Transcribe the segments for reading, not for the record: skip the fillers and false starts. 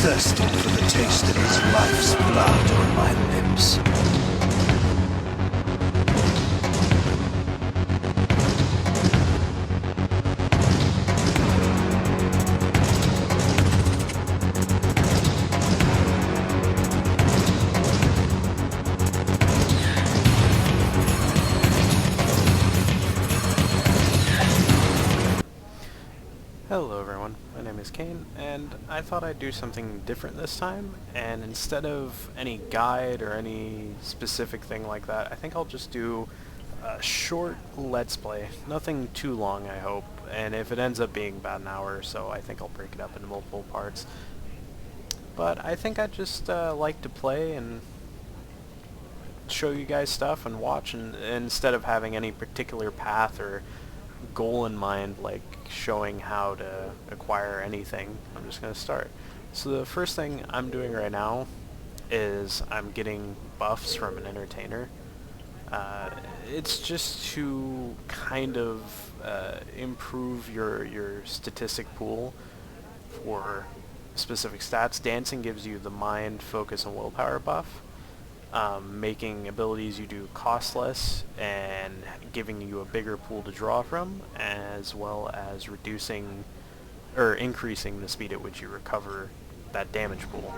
thirsted for the taste of his life's blood on my lips. Hello everyone, my name is Kane, and I thought I'd do something different this time, and instead of any guide or any specific thing like that, I think I'll just do a short Let's Play. Nothing too long, I hope, and if it ends up being about an hour or so, I think I'll break it up into multiple parts. But I think I'd just like to play and show you guys stuff and watch, and instead of having any particular path or goal in mind, like showing how to acquire anything, I'm just going to start. So the first thing I'm doing right now is I'm getting buffs from an entertainer. It's just to kind of improve your statistic pool for specific stats. Dancing gives you the mind, focus, and willpower buff. Making abilities you do cost less and giving you a bigger pool to draw from, as well as reducing or increasing the speed at which you recover that damage pool.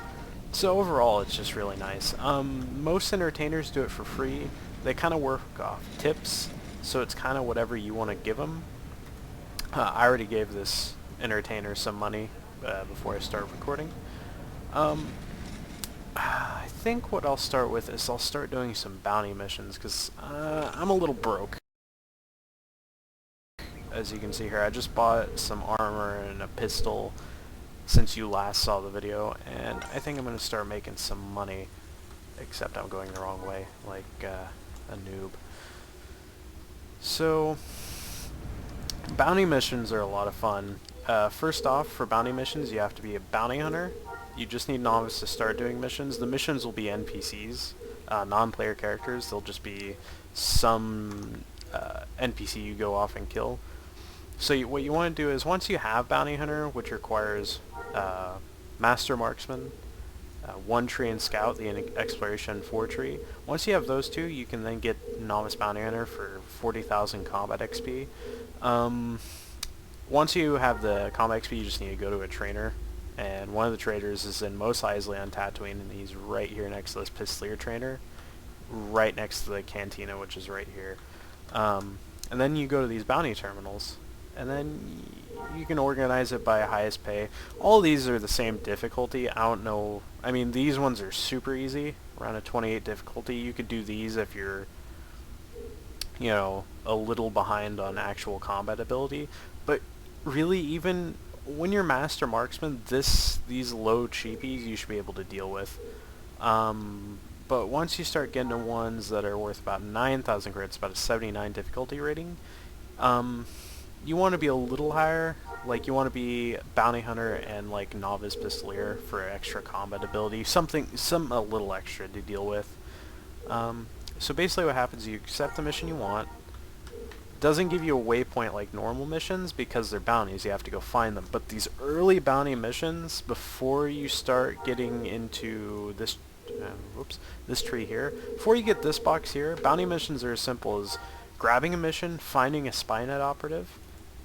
So overall it's just really nice. Most entertainers do it for free. They kind of work off tips, so it's kind of whatever you want to give them. I already gave this entertainer some money before I start recording. I think what I'll start with is I'll start doing some bounty missions, because I'm a little broke. As you can see here, I just bought some armor and a pistol since you last saw the video, and I think I'm going to start making some money, except I'm going the wrong way, like a noob. So, bounty missions are a lot of fun. First off, for bounty missions, you have to be a bounty hunter. You just need novice to start doing missions. The missions will be NPCs, non-player characters. They'll just be some NPC you go off and kill. So what you want to do is, once you have bounty hunter, which requires master marksman, one tree and scout, the exploration 4 tree. Once you have those two, you can then get novice bounty hunter for 40,000 combat XP. Once you have the combat XP, you just need to go to a trainer. And one of the traders is in Mos Eisley on Tatooine, and he's right here next to this Pistolier trainer, right next to the cantina, which is right here. And then you go to these bounty terminals, and then you can organize it by highest pay. All these are the same difficulty. I don't know, I mean, these ones are super easy, around a 28 difficulty. You could do these if you're, you know, a little behind on actual combat ability. But really, even when you're master marksman, these low cheapies you should be able to deal with. But once you start getting to ones that are worth about 9,000 credits, about a 79 difficulty rating, you want to be a little higher. Like, you want to be bounty hunter and like novice pistolier for extra combat ability, something a little extra to deal with. So basically what happens is you accept the mission you want. Doesn't give you a waypoint like normal missions because they're bounties, you have to go find them. But these early bounty missions, before you start getting into this this tree here, before you get this box here, bounty missions are as simple as grabbing a mission, finding a Spynet operative,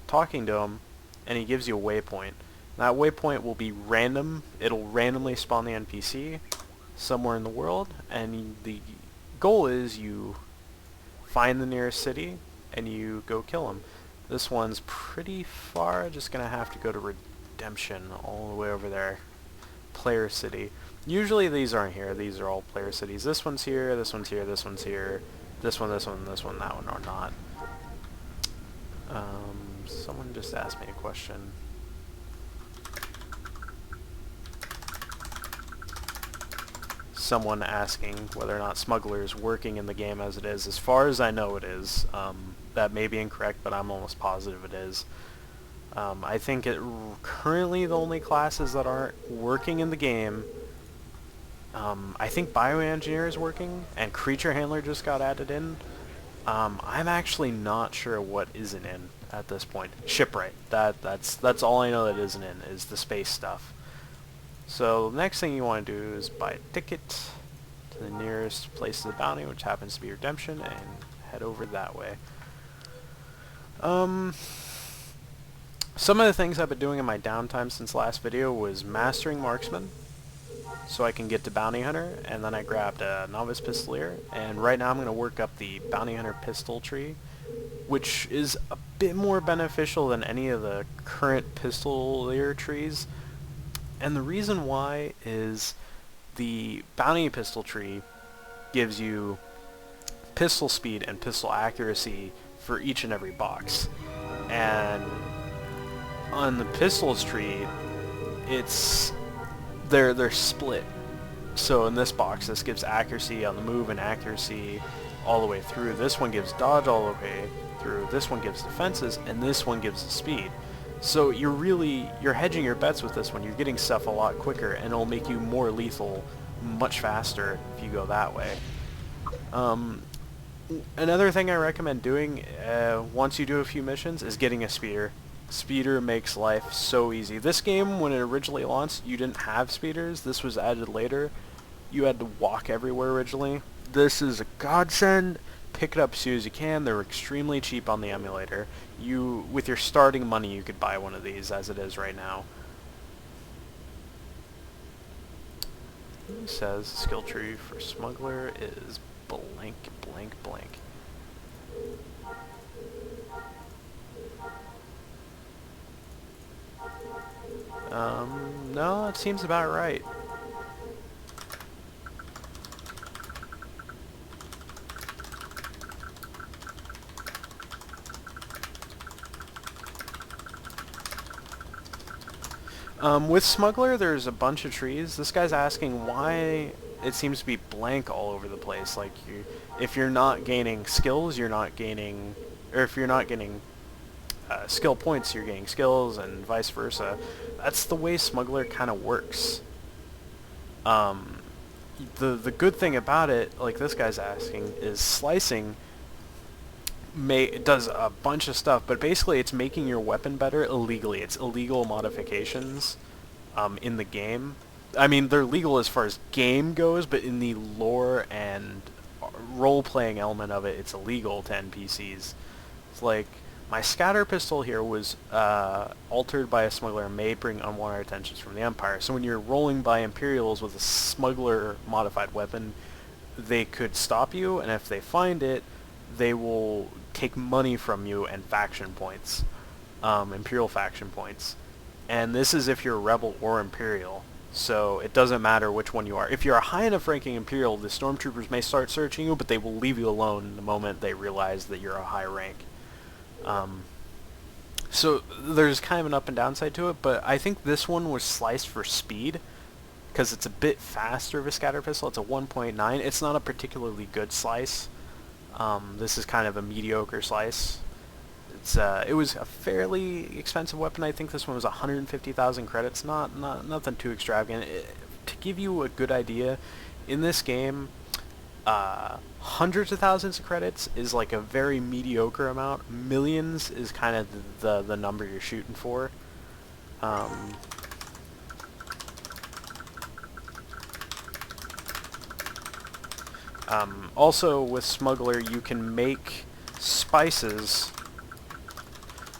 talking to him, and he gives you a waypoint. That waypoint will be random. It'll randomly spawn the NPC somewhere in the world, and the goal is you find the nearest city and you go kill him. This one's pretty far, just gonna have to go to Redemption, all the way over there. Player City. Usually these aren't here, these are all player cities. This one's here, this one's here, this one's here, this one, this one, this one, that one are not. Someone just asked me a question. Someone asking whether or not Smuggler is working in the game as it is. As far as I know, it is. That may be incorrect, but I'm almost positive it is. I think currently the only classes that aren't working in the game, I think Bioengineer is working, and Creature Handler just got added in. I'm actually not sure what isn't in at this point. Shipwright. That's all I know that isn't in, is the space stuff. So the next thing you want to do is buy a ticket to the nearest place of the bounty, which happens to be Redemption, and head over that way. Some of the things I've been doing in my downtime since last video was mastering Marksman, so I can get to Bounty Hunter, and then I grabbed a Novice Pistolier, and right now I'm going to work up the Bounty Hunter pistol tree, which is a bit more beneficial than any of the current pistolier trees. And the reason why is the bounty pistol tree gives you pistol speed and pistol accuracy for each and every box. And on the pistols tree, they're split. So in this box, this gives accuracy on the move and accuracy all the way through. This one gives dodge all the way through. This one gives defenses, and this one gives the speed. So you're hedging your bets with this one. You're getting stuff a lot quicker, and it'll make you more lethal much faster if you go that way. Another thing I recommend doing once you do a few missions is getting a speeder. Speeder makes life so easy. This game, when it originally launched, you didn't have speeders. This was added later. You had to walk everywhere originally. This is a godsend. Pick it up as soon as you can. They're extremely cheap on the emulator. With your starting money, you could buy one of these as it is right now. It says skill tree for smuggler is blank, blank, blank. No, it seems about right. With Smuggler, there's a bunch of trees. This guy's asking why it seems to be blank all over the place. Like, if you're not gaining skills, you're not gaining... Or if you're not getting skill points, you're getting skills, and vice versa. That's the way Smuggler kind of works. The good thing about it, like this guy's asking, is slicing does a bunch of stuff, but basically it's making your weapon better illegally. It's illegal modifications in the game. I mean, they're legal as far as game goes, but in the lore and role-playing element of it, it's illegal to NPCs. It's like, my scatter pistol here was altered by a smuggler and may bring unwanted attentions from the Empire. So when you're rolling by Imperials with a smuggler-modified weapon, they could stop you, and if they find it, they will take money from you and faction points, Imperial faction points. And this is if you're Rebel or Imperial, so it doesn't matter which one you are. If you're a high enough ranking Imperial, the Stormtroopers may start searching you, but they will leave you alone the moment they realize that you're a high rank. So there's kind of an up and down side to it, but I think this one was sliced for speed, because it's a bit faster of a scatter pistol. It's a 1.9. It's not a particularly good slice. This is kind of a mediocre slice. It was a fairly expensive weapon. I think this one was 150,000 credits. Nothing too extravagant. To give you a good idea, in this game, hundreds of thousands of credits is like a very mediocre amount. Millions is kind of the number you're shooting for. Also, with Smuggler, you can make spices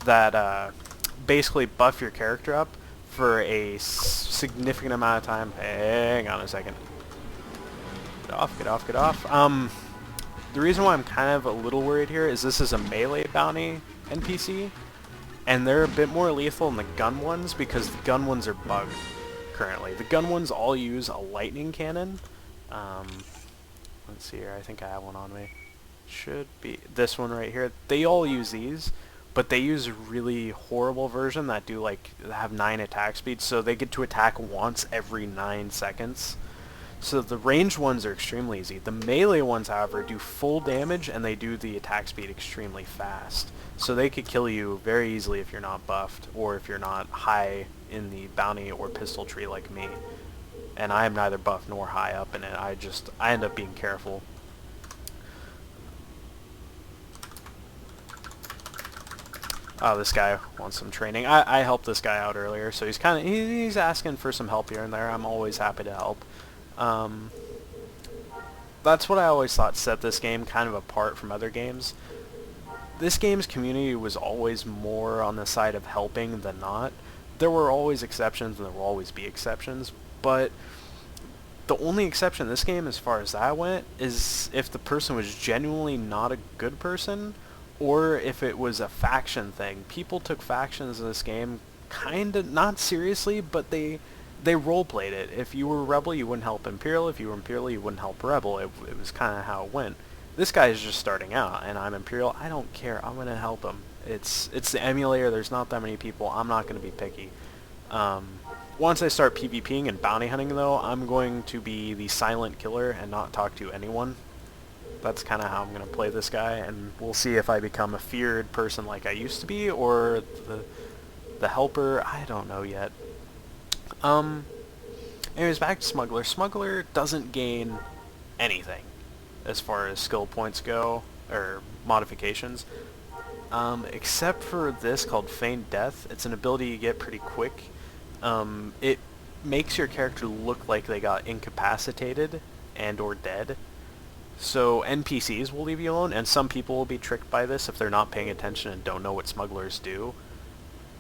that basically buff your character up for a significant amount of time. Hang on a second. Get off, get off, get off. The reason why I'm kind of a little worried here is this is a melee bounty NPC, and they're a bit more lethal than the gun ones because the gun ones are bugged currently. The gun ones all use a lightning cannon. Let's see here, I think I have one on me. Should be this one right here. They all use these, but they use a really horrible version that have 9 attack speeds, so they get to attack once every 9 seconds. So the ranged ones are extremely easy. The melee ones, however, do full damage, and they do the attack speed extremely fast. So they could kill you very easily if you're not buffed, or if you're not high in the bounty or pistol tree like me. And I am neither buff nor high up in it. I end up being careful. Oh, this guy wants some training. I helped this guy out earlier, so he's asking for some help here and there. I'm always happy to help. Um, that's what I always thought set this game kind of apart from other games. This game's community was always more on the side of helping than not. There were always exceptions, and there will always be exceptions, but the only exception in this game, as far as that went, is if the person was genuinely not a good person, or if it was a faction thing. People took factions in this game kind of, not seriously, but they role-played it. If you were Rebel, you wouldn't help Imperial. If you were Imperial, you wouldn't help Rebel. It was kind of how it went. This guy is just starting out, and I'm Imperial. I don't care. I'm going to help him. It's the Emulator. There's not that many people. I'm not going to be picky. Once I start PvPing and bounty hunting, though, I'm going to be the silent killer and not talk to anyone. That's kind of how I'm going to play this guy, and we'll see if I become a feared person like I used to be, or the helper. I don't know yet. Anyways, back to Smuggler. Smuggler doesn't gain anything as far as skill points go, or modifications, except for this called Feigned Death. It's an ability you get pretty quick. It makes your character look like they got incapacitated and or dead. So NPCs will leave you alone, and some people will be tricked by this if they're not paying attention and don't know what smugglers do.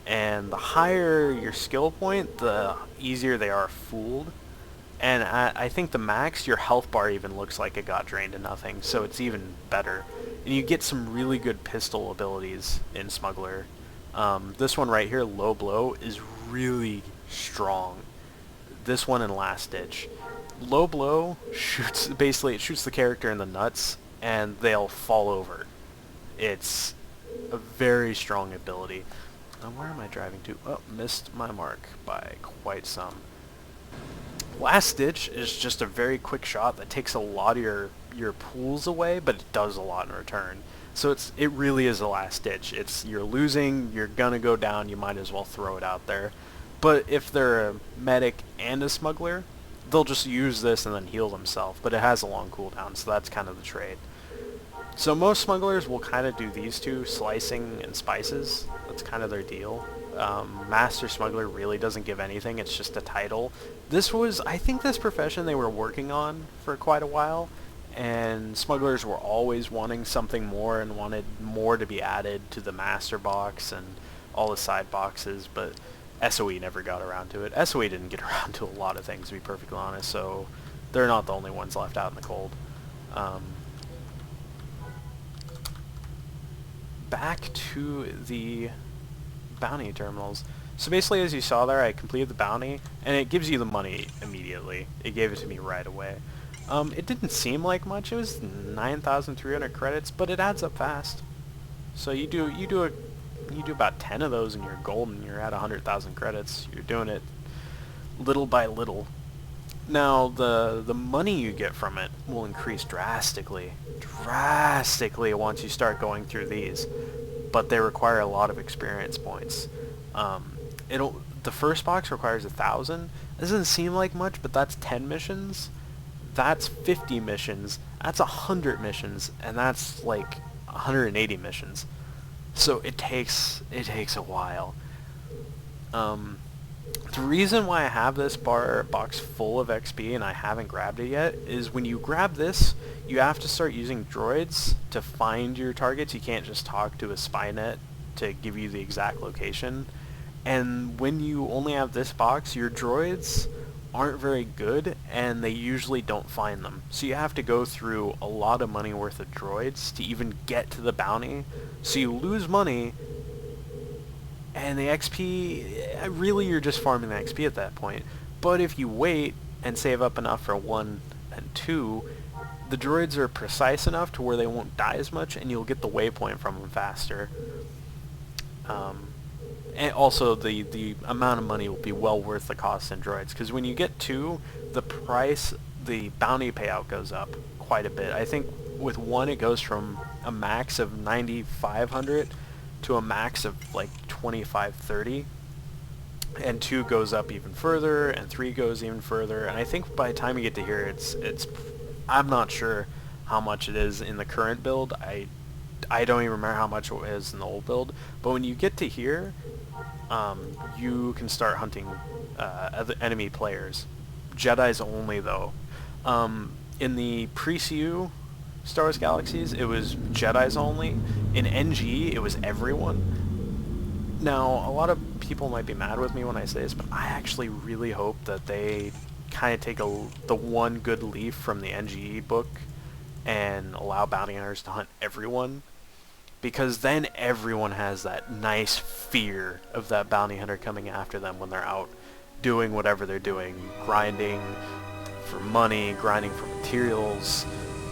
And the higher your skill point, the easier they are fooled. And I think the max, your health bar even looks like it got drained to nothing, so it's even better. And you get some really good pistol abilities in Smuggler. This one right here, Low Blow, is really strong. This one in Last Ditch. Low Blow shoots, basically it shoots the character in the nuts, and they'll fall over. It's a very strong ability. Now where am I driving to? Oh, missed my mark by quite some. Last Ditch is just a very quick shot that takes a lot of your pools away, but it does a lot in return. So it really is a last ditch. You're losing, you're gonna go down, you might as well throw it out there. But if they're a medic and a smuggler, they'll just use this and then heal themselves, but it has a long cooldown, so that's kind of the trade. So most smugglers will kind of do these two, slicing and spices. That's kind of their deal. Master Smuggler really doesn't give anything, it's just a title. I think this profession they were working on for quite a while, and smugglers were always wanting something more and wanted more to be added to the master box and all the side boxes, but SOE never got around to it. SOE didn't get around to a lot of things, to be perfectly honest, so they're not the only ones left out in the cold. Back to the bounty terminals. So basically, as you saw there, I completed the bounty, and it gives you the money immediately. It gave it to me right away. It didn't seem like much. It was 9,300 credits, but it adds up fast. So you do about 10 of those and you're golden. You're at 100,000 credits. You're doing it little by little. Now the money you get from it will increase drastically once you start going through these, but they require a lot of experience points. The first box requires 1,000. It doesn't seem like much, but that's 10 missions. That's 50 missions. That's 100 missions, and that's like 180 missions. So it takes a while. The reason why I have this box full of XP and I haven't grabbed it yet is when you grab this, you have to start using droids to find your targets. You can't just talk to a spy net to give you the exact location. And when you only have this box, your droids aren't very good and they usually don't find them. So you have to go through a lot of money worth of droids to even get to the bounty. So you lose money, and the XP, really you're just farming the XP at that point. But if you wait and save up enough for 1 and 2, the droids are precise enough to where they won't die as much, and you'll get the waypoint from them faster. And also the amount of money will be well worth the cost in droids, because when you get 2, the bounty payout goes up quite a bit. I think with 1 it goes from a max of 9,500 to a max of like 25-30, and 2 goes up even further, and 3 goes even further, and I think by the time you get to here, it's I'm not sure how much it is in the current build. I don't even remember how much it was in the old build, but when you get to here, you can start hunting other enemy players. Jedi's only though. In the pre-CU Star Wars Galaxies, it was Jedi's only. In NG, it was everyone. Now, a lot of people might be mad with me when I say this, but I actually really hope that they kind of take the one good leaf from the NG book and allow bounty hunters to hunt everyone, because then everyone has that nice fear of that bounty hunter coming after them when they're out doing whatever they're doing, grinding for money, grinding for materials,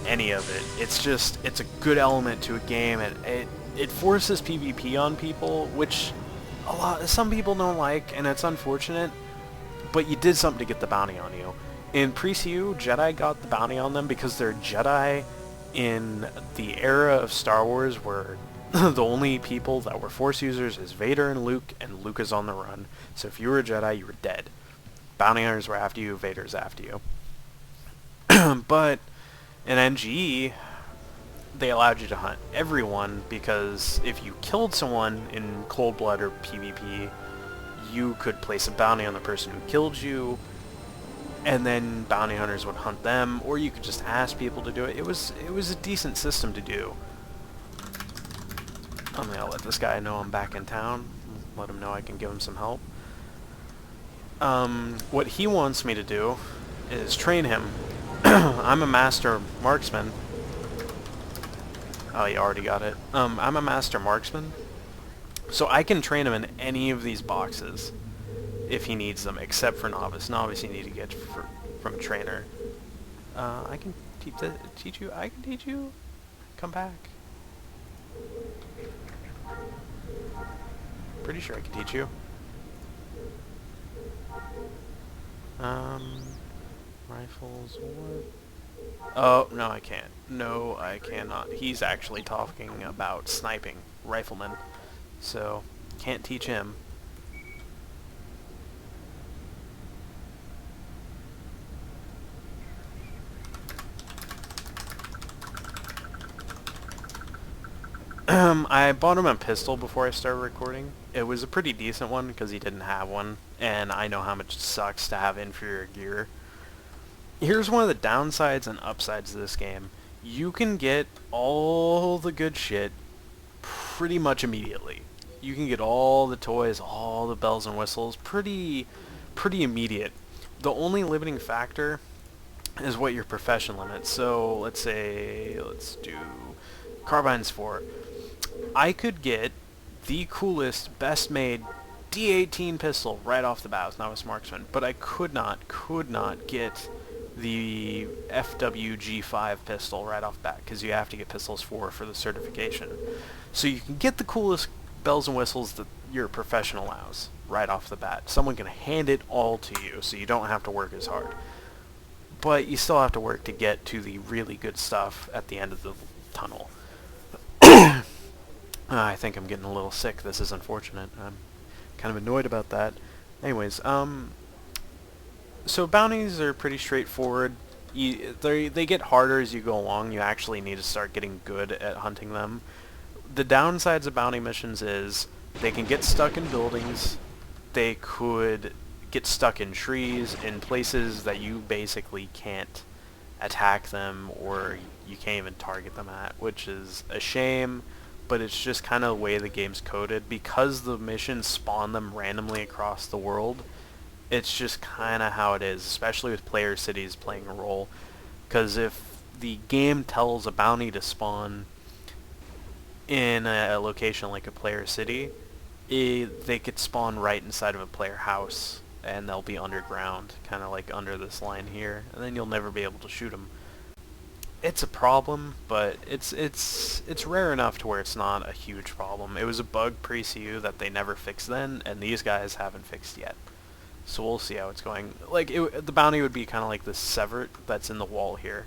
any of it. It's a good element to a game, and it forces PvP on people, which some people don't like, and it's unfortunate, but you did something to get the bounty on you. In pre-CU, Jedi got the bounty on them because they're Jedi in the era of Star Wars where the only people that were Force users is Vader and Luke is on the run. So if you were a Jedi, you were dead. Bounty hunters were after you, Vader's after you. But in NGE, they allowed you to hunt everyone, because if you killed someone in Cold Blood or PvP, you could place a bounty on the person who killed you, and then bounty hunters would hunt them, or you could just ask people to do it. It was a decent system to do. I'm gonna let this guy know I'm back in town. Let him know I can give him some help. What he wants me to do is train him. I'm a master marksman. Oh, you already got it. I'm a master marksman, so I can train him in any of these boxes if he needs them, except for novice. Novice you need to get from a trainer. I can teach you. I can teach you. Come back. Pretty sure I can teach you. Rifles, what? Oh, no I can't. No, I cannot. He's actually talking about sniping, rifleman. So, can't teach him. I bought him a pistol before I started recording. It was a pretty decent one because he didn't have one, and I know how much it sucks to have inferior gear. Here's one of the downsides and upsides of this game. You can get all the good shit pretty much immediately. You can get all the toys, all the bells and whistles, pretty immediate. The only limiting factor is what your profession limits. So let's do carbines 4. I could get the coolest, best made D18 pistol right off the bat with Novice Marksman, but I could not get the FWG5 pistol right off the bat, because you have to get pistols 4 for the certification. So you can get the coolest bells and whistles that your profession allows right off the bat. Someone can hand it all to you, so you don't have to work as hard. But you still have to work to get to the really good stuff at the end of the tunnel. I think I'm getting a little sick. This is unfortunate. I'm kind of annoyed about that. Anyways, so bounties are pretty straightforward. They get harder as you go along. You actually need to start getting good at hunting them. The downsides of bounty missions is they can get stuck in buildings. They could get stuck in trees, in places that you basically can't attack them, or you can't even target them at, which is a shame. But it's just kind of the way the game's coded. Because the missions spawn them randomly across the world, it's just kind of how it is, especially with player cities playing a role. Because if the game tells a bounty to spawn in a location like a player city, they could spawn right inside of a player house, and they'll be underground, kind of like under this line here, and then you'll never be able to shoot them. It's a problem, but it's rare enough to where it's not a huge problem. It was a bug pre-CU that they never fixed then, and these guys haven't fixed yet. So we'll see how it's going. Like, the bounty would be kind of like the Severt that's in the wall here.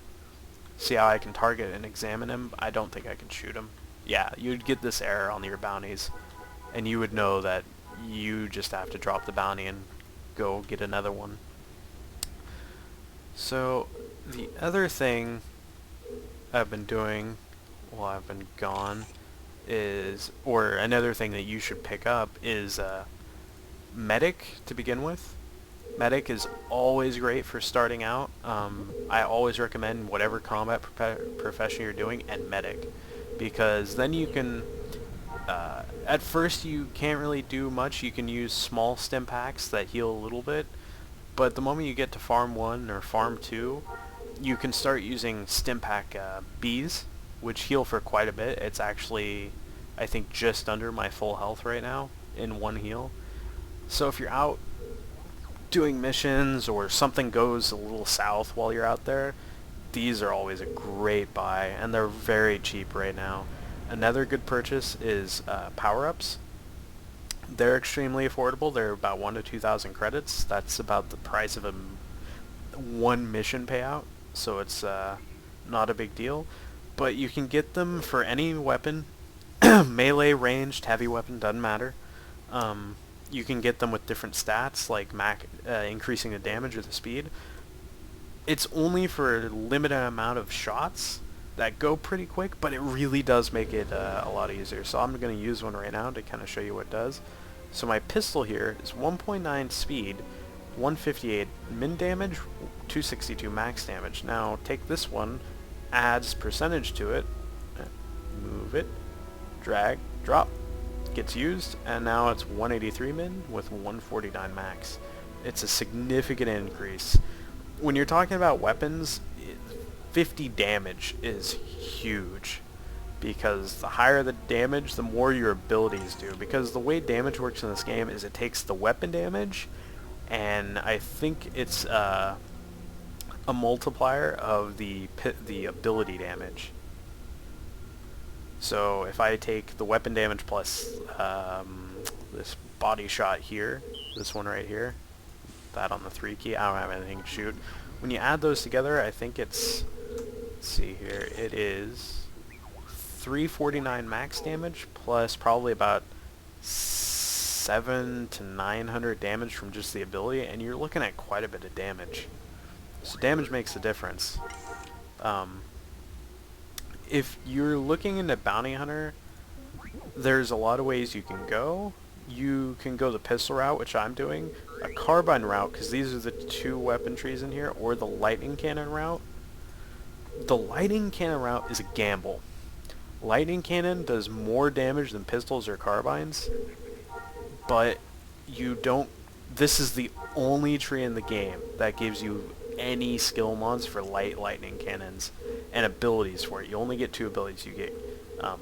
See how I can target and examine him? I don't think I can shoot him. Yeah, you'd get this error on your bounties, and you would know that you just have to drop the bounty and go get another one. So, the other thing I've been doing while I've been gone is, or another thing that you should pick up is medic to begin with. Medic is always great for starting out. I always recommend whatever combat profession you're doing and medic, because then you can, at first you can't really do much. You can use small stim packs that heal a little bit, but the moment you get to farm 1 or farm 2, you can start using stim pack Bs, which heal for quite a bit. It's actually, I think, just under my full health right now in 1 heal. So if you're out doing missions or something goes a little south while you're out there, these are always a great buy, and they're very cheap right now. Another good purchase is power-ups. They're extremely affordable. They're about 1 to 2,000 credits. That's about the price of one mission payout, so it's not a big deal. But you can get them for any weapon, melee, ranged, heavy weapon, doesn't matter. You can get them with different stats, like increasing the damage or the speed. It's only for a limited amount of shots that go pretty quick, but it really does make it a lot easier. So I'm going to use one right now to kind of show you what it does. So my pistol here is 1.9 speed, 158 min damage, 262 max damage. Now take this one, adds percentage to it, move it, drag, drop, gets used, and now it's 183 min with 149 max. It's a significant increase. When you're talking about weapons, 50 damage is huge, because the higher the damage, the more your abilities do. Because the way damage works in this game is it takes the weapon damage, and I think it's a multiplier of the ability damage. So if I take the weapon damage plus this body shot here, this one right here, that on the 3 key, I don't have anything to shoot. When you add those together, I think it's, let's see here, it is 349 max damage plus probably about 700 to 900 damage from just the ability, and you're looking at quite a bit of damage. So damage makes a difference. If you're looking into Bounty Hunter, there's a lot of ways you can go. You can go the pistol route, which I'm doing, a carbine route, because these are the 2 weapon trees in here, or the lightning cannon route. The lightning cannon route is a gamble. Lightning cannon does more damage than pistols or carbines, but you don't, this is the only tree in the game that gives you any skill mods for lightning cannons and abilities for it. You only get 2 abilities. You get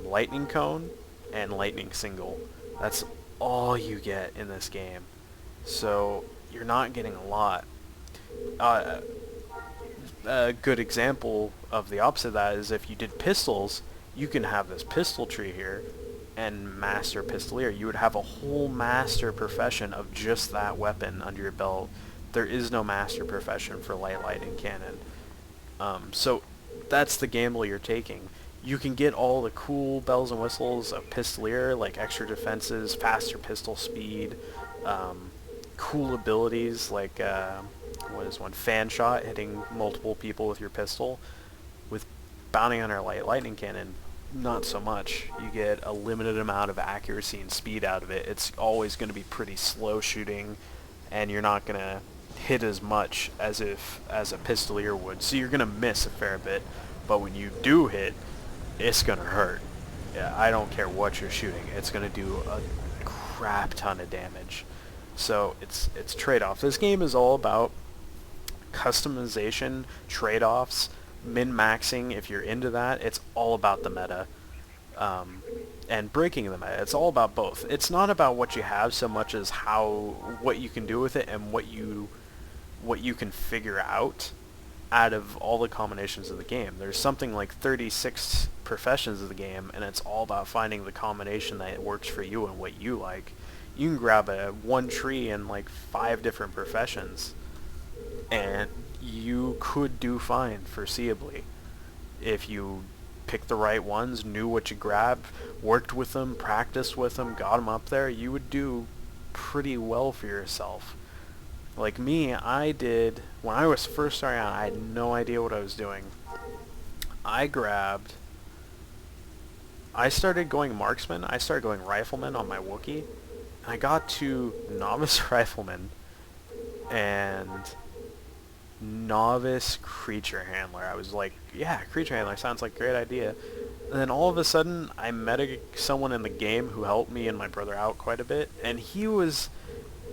lightning cone and lightning single. That's all you get in this game, so you're not getting a lot. A good example of the opposite of that is if you did pistols, you can have this pistol tree here and master pistolier. You would have a whole master profession of just that weapon under your belt. There is no master profession for lightning cannon. So that's the gamble you're taking. You can get all the cool bells and whistles of pistolier, like extra defenses, faster pistol speed, cool abilities like what is one, fan shot, hitting multiple people with your pistol. With Bounty Hunter lightning cannon, not so much. You get a limited amount of accuracy and speed out of it. It's always going to be pretty slow shooting, and you're not going to hit as much as a pistolier would, so you're gonna miss a fair bit, but when you do hit, it's gonna hurt. Yeah, I don't care what you're shooting, it's gonna do a crap ton of damage. So it's trade-off. This game is all about customization, trade-offs, min-maxing. If you're into that, it's all about the meta, and breaking the meta. It's all about both. It's not about what you have so much as what you can do with it and what you can figure out of all the combinations of the game. There's something like 36 professions of the game, and it's all about finding the combination that works for you and what you like. You can grab one tree in like 5 different professions, and you could do fine foreseeably if you picked the right ones, knew what you grabbed, worked with them, practiced with them, got them up there. You would do pretty well for yourself. Like me, I did, when I was first starting out, I had no idea what I was doing. I grabbed I started going marksman. I started going rifleman on my Wookiee. And I got to novice rifleman and novice creature handler. I was like, yeah, creature handler sounds like a great idea. And then all of a sudden, I met someone in the game who helped me and my brother out quite a bit. And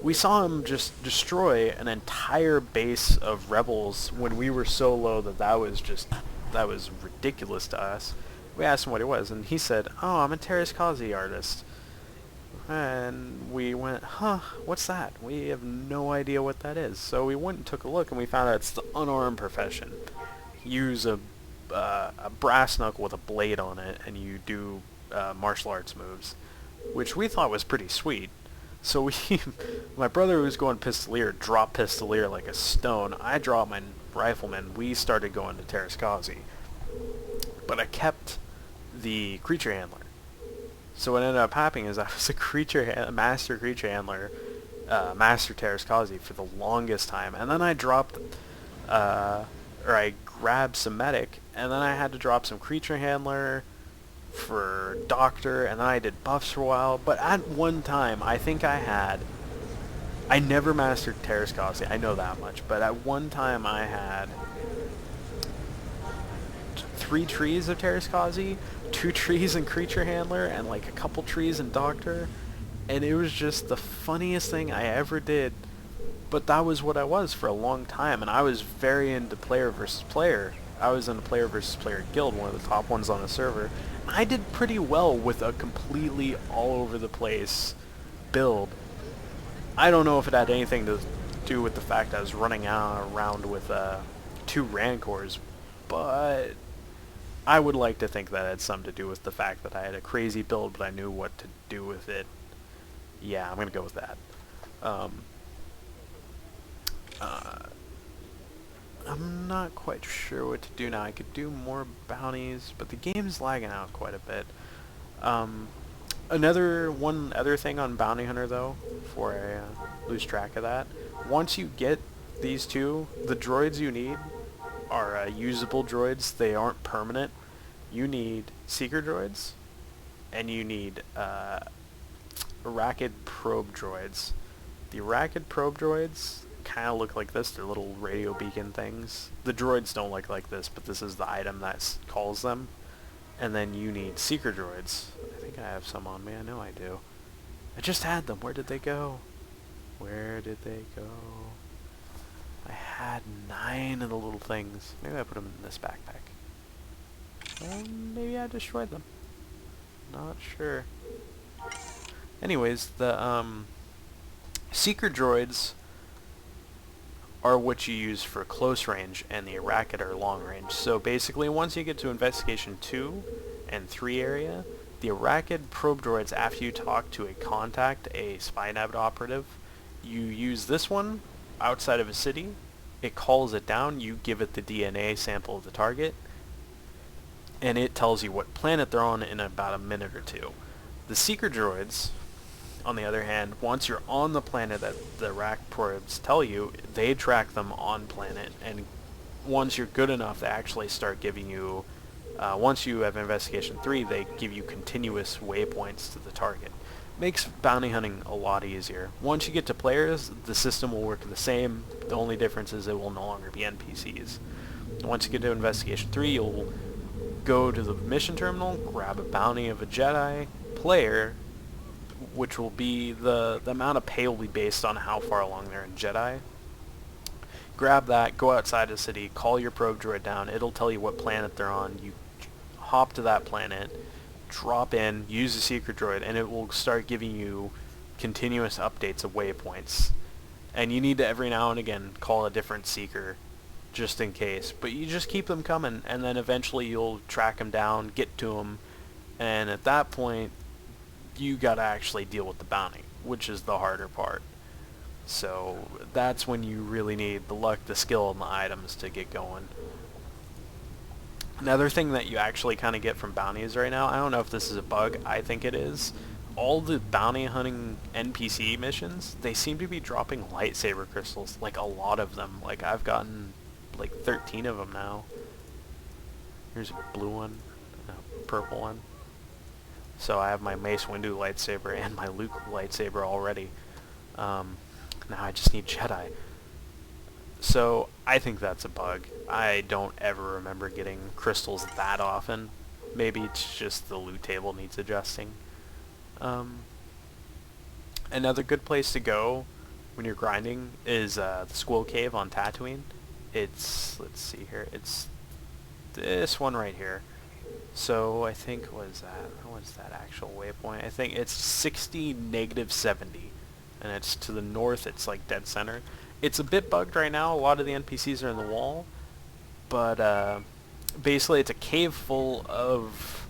we saw him just destroy an entire base of rebels when we were so low that was ridiculous to us. We asked him what it was, and he said, "Oh, I'm a Terrace Kazi artist." And we went, "Huh, what's that?" We have no idea what that is. So we went and took a look, and we found out it's the Unarmed Profession. Use a brass knuckle with a blade on it, and you do martial arts moves, which we thought was pretty sweet. So my brother who was going Pistolier dropped Pistolier like a stone. I dropped my Rifleman. We started going to Terrace Kazi. But I kept the Creature Handler. So what ended up happening is I was a Master Creature Handler, Master Terrace Kazi for the longest time. And then I I grabbed some Medic, and then I had to drop some Creature Handler for Doctor, and then I did buffs for a while. But at one time, I think I never mastered Terrace Kazi, I know that much, but at one time I had 3 trees of Terrace Kazi, 2 trees in Creature Handler, and like a couple trees in Doctor, and it was just the funniest thing I ever did. But that was what I was for a long time, and I was very into player versus player. I was in a player versus player guild, one of the top ones on the server. I did pretty well with a completely all over the place build. I don't know if it had anything to do with the fact I was running around with 2 Rancors, but I would like to think that had something to do with the fact that I had a crazy build, but I knew what to do with it. Yeah, I'm going to go with that. I'm not quite sure what to do now. I could do more bounties, but the game's lagging out quite a bit. One other thing on Bounty Hunter, though, before I lose track of that, once you get these 2, the droids you need are usable droids. They aren't permanent. You need Seeker droids, and you need Arachid probe droids. The Arachid probe droids kind of look like this. They're little radio beacon things. The droids don't look like this, but this is the item that calls them. And then you need Seeker droids. I think I have some on me. I know I do. I just had them. Where did they go? Where did they go? I had 9 of the little things. Maybe I put them in this backpack. Maybe I destroyed them. Not sure. Anyways, the Seeker droids are what you use for close range, and the Arachid are long range. So basically, once you get to Investigation 2 and 3 area, the Arachid probe droids, after you talk to a contact, a spy nav operative, you use this one outside of a city, it calls it down, you give it the DNA sample of the target, and it tells you what planet they're on in about a minute or 2. The Seeker droids, on the other hand, once you're on the planet that the rack probes tell you, they track them on planet, and once you're good enough, they actually start giving you, once you have Investigation 3, they give you continuous waypoints to the target. Makes bounty hunting a lot easier. Once you get to players, the system will work the same. The only difference is it will no longer be NPCs. Once you get to Investigation 3, you'll go to the mission terminal, grab a bounty of a Jedi player, which will be the amount of pay will be based on how far along they're in Jedi. Grab that, go outside the city, call your probe droid down, it'll tell you what planet they're on, you hop to that planet, drop in, use the Seeker droid, and it will start giving you continuous updates of waypoints. And you need to every now and again call a different Seeker, just in case. But you just keep them coming, and then eventually you'll track them down, get to them, and at that point, you gotta actually deal with the bounty, which is the harder part. So that's when you really need the luck, the skill, and the items to get going. Another thing that you actually kind of get from bounties right now, I don't know if this is a bug, I think it is, all the bounty hunting NPC missions, they seem to be dropping lightsaber crystals, like a lot of them. Like I've gotten like 13 of them now. Here's a blue one, a purple one. So I have my Mace Windu lightsaber and my Luke lightsaber already. Now I just need Jedi. So I think that's a bug. I don't ever remember getting crystals that often. Maybe it's just the loot table needs adjusting. Another good place to go when you're grinding is the Squirrel Cave on Tatooine. It's, let's see here, it's this one right here. So I think, what is that actual waypoint? I think it's 60, -70. And it's to the north, it's like dead center. It's a bit bugged right now, a lot of the NPCs are in the wall. But basically it's a cave full of,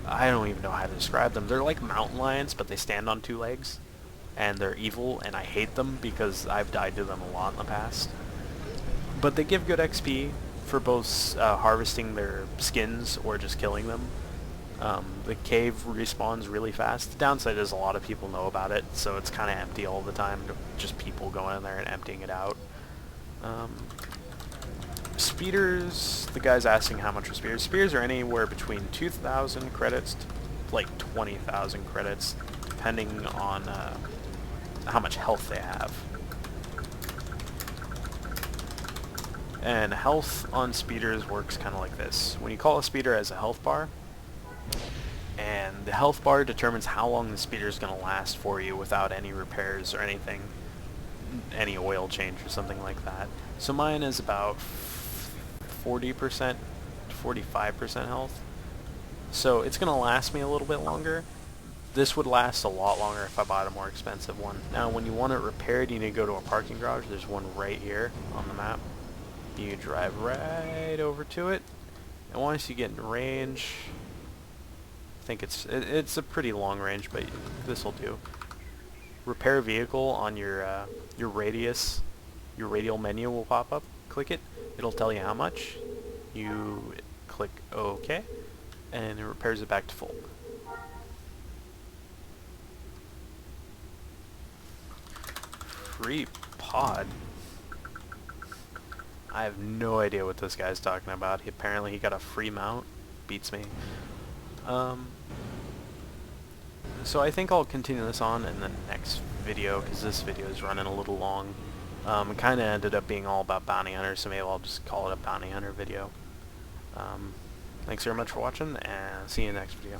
I don't even know how to describe them. They're like mountain lions, but they stand on 2 legs. And they're evil, and I hate them because I've died to them a lot in the past. But they give good XP for both harvesting their skins or just killing them. The cave respawns really fast. The downside is a lot of people know about it, so it's kind of empty all the time. Just people going in there and emptying it out. Speeders, the guy's asking how much are speeders. Speeders are anywhere between 2,000 credits to like 20,000 credits, depending on how much health they have. And health on speeders works kind of like this. When you call a speeder as a health bar, and the health bar determines how long the speeder is going to last for you without any repairs or anything, any oil change or something like that. So mine is about 40% to 45% health. So it's going to last me a little bit longer. This would last a lot longer if I bought a more expensive one. Now when you want it repaired, you need to go to a parking garage. There's one right here on the map. You drive right over to it, and once you get in range, I think it's a pretty long range, but this will do. Repair vehicle on your radius, your radial menu will pop up. Click it, it'll tell you how much. You click OK, and it repairs it back to full. Free pod. I have no idea what this guy's talking about. Apparently he got a free mount. Beats me. So I think I'll continue this on in the next video, because this video is running a little long. It kind of ended up being all about bounty hunters, so maybe I'll just call it a bounty hunter video. Thanks very much for watching, and see you in the next video.